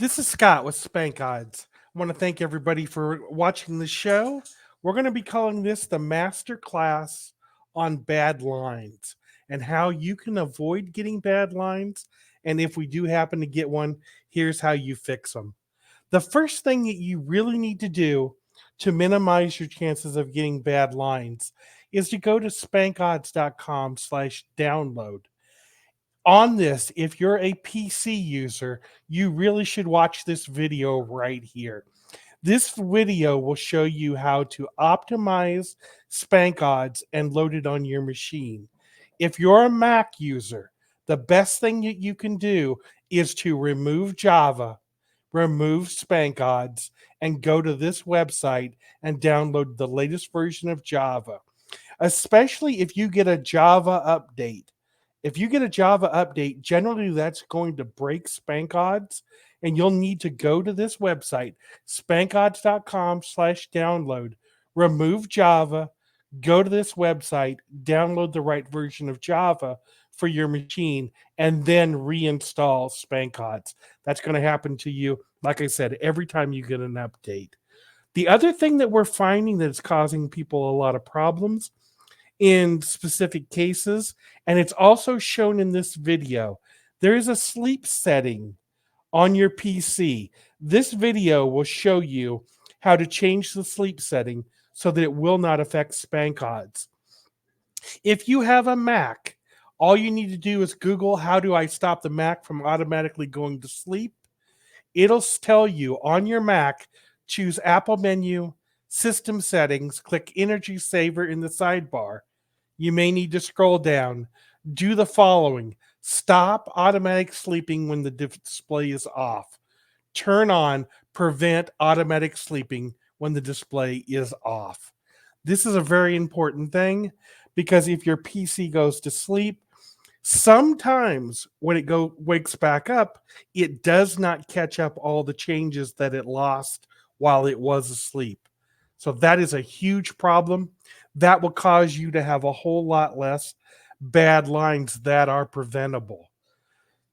This is Scott with Spank Odds. I want to thank everybody for watching the show. We're going to be calling this the MasterClass on bad lines and how you can avoid getting bad lines. And if we do happen to get one, here's how you fix them. The first thing that you really need to do to minimize your chances of getting bad lines is to go to spankodds.com/download. On this, if you're a PC user, you really should watch this video right here. This video will show you how to optimize Spank Odds and load it on your machine. If you're a Mac user, the best thing that you can do is to remove Java, remove Spank Odds, and go to this website and download the latest version of Java, especially if you get a Java update. If you get a Java update, generally that's going to break Spank Odds, and you'll need to go to this website, spankodds.com/download, remove Java, go to this website, download the right version of Java for your machine, and then reinstall Spank Odds. That's going to happen to you, like I said, every time you get an update. The other thing that we're finding that is causing people a lot of problems in specific cases, and it's also shown in this video, there is a sleep setting on your PC. This video will show you how to change the sleep setting so that it will not affect Spank Odds. If you have a Mac, all you need to do is Google, how do I stop the Mac from automatically going to sleep? It'll tell you on your Mac, choose Apple menu, system settings, click energy saver in the sidebar. You may need to scroll down. Do the following: stop automatic sleeping when the display is off. Turn on prevent automatic sleeping when the display is off. This is a very important thing because if your PC goes to sleep, sometimes when it wakes back up, it does not catch up all the changes that it lost while it was asleep. So that is a huge problem. That will cause you to have a whole lot less bad lines that are preventable.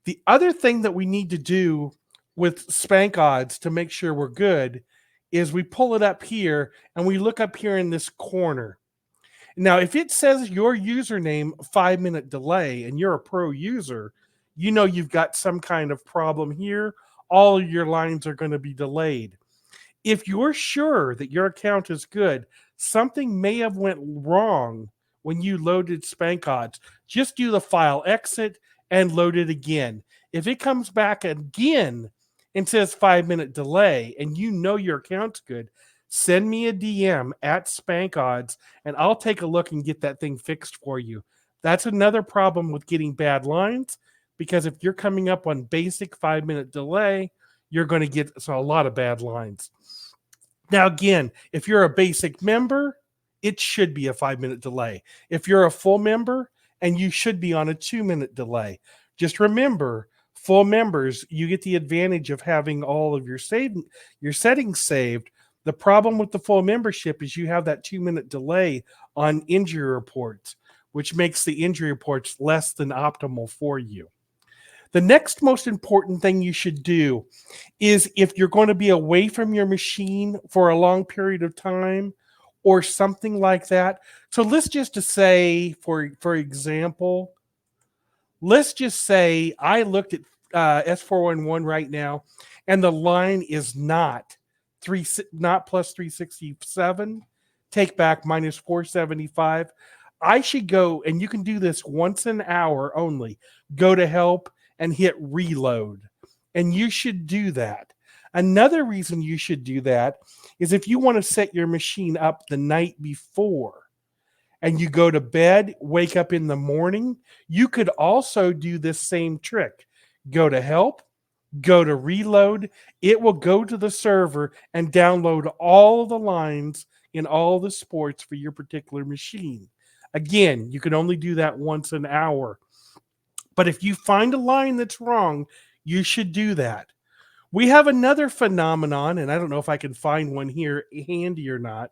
The other thing that we need to do with Spank Odds to make sure we're good is we pull it up here and we look up here in this corner. Now, if it says your username 5-minute delay and you're a pro user, you know you've got some kind of problem here. All of your lines are going to be delayed. If you're sure that your account is good, something may have went wrong when you loaded Spank Odds. Just do the file exit and load it again. If it comes back again and says 5-minute delay and you know your account's good, send me a DM at Spank Odds and I'll take a look and get that thing fixed for you. That's another problem with getting bad lines, because if you're coming up on basic 5-minute delay, you're going to get a lot of bad lines. Now, again, if you're a basic member, it should be a 5-minute delay. If you're a full member, and you should be on a 2-minute delay. Just remember, full members, you get the advantage of having all of your settings saved. The problem with the full membership is you have that 2-minute delay on injury reports, which makes the injury reports less than optimal for you. The next most important thing you should do is, if you're going to be away from your machine for a long period of time or something like that. So let's just say, for example, let's just say I looked at S411 right now, and the line is not plus 367, take back minus 475. I should go, and you can do this once an hour only, go to help and hit reload. And you should do that. Another reason you should do that is if you want to set your machine up the night before and you go to bed, wake up in the morning, you could also do this same trick. Go to help, go to reload. It will go to the server and download all of the lines in all the sports for your particular machine. Again, you can only do that once an hour. But if you find a line that's wrong, you should do that. We have another phenomenon, and I don't know if I can find one here handy or not.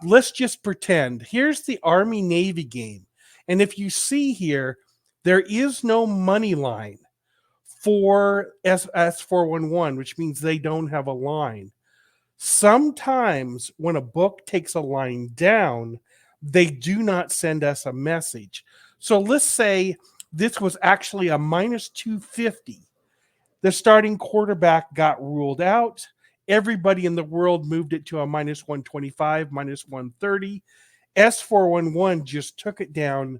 Let's just pretend. Here's the Army-Navy game. And if you see here, there is no money line. for S411, which means they don't have a line. Sometimes when a book takes a line down, they do not send us a message. So let's say this was actually a minus 250. The starting quarterback got ruled out. Everybody in the world moved it to a minus 125, minus 130. S411 just took it down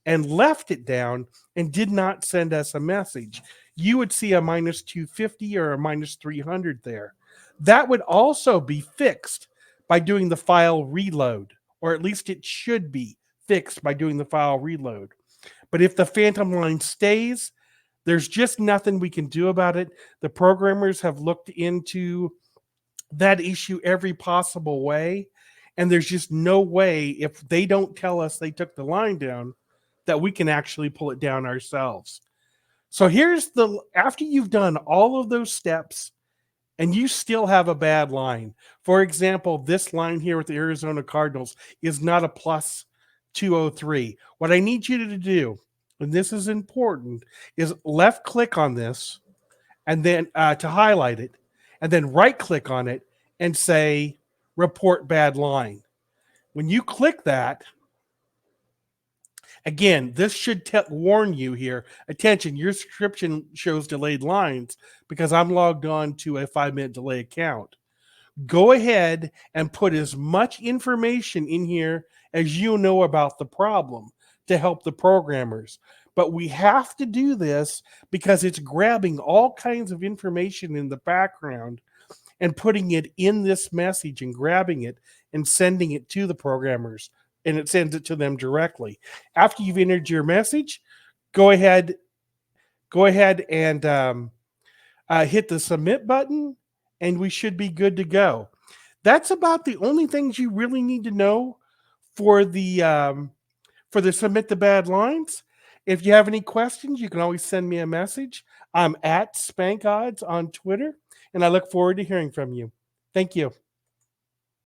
and left it down and did not send us a message. You would see a minus 250 or a minus 300 there. That would also be fixed by doing the file reload, or at least it should be fixed by doing the file reload. But if the phantom line stays, there's just nothing we can do about it. The programmers have looked into that issue every possible way, and there's just no way, if they don't tell us they took the line down, that we can actually pull it down ourselves. So after you've done all of those steps and you still have a bad line, for example, this line here with the Arizona Cardinals is not a plus 203. What I need you to do, and this is important, is left click on this and then to highlight it, and then right click on it and say report bad line. When you click that, again, this should warn you here. Attention, your subscription shows delayed lines because I'm logged on to a 5-minute delay account. Go ahead and put as much information in here as you know about the problem to help the programmers. But we have to do this because it's grabbing all kinds of information in the background and putting it in this message and grabbing it and sending it to the programmers, and it sends it to them directly. After you've entered your message, go ahead and hit the submit button, and we should be good to go. That's about the only things you really need to know for the submit the bad lines. If you have any questions, you can always send me a message. I'm at Spank Odds on Twitter, and I look forward to hearing from you. Thank you.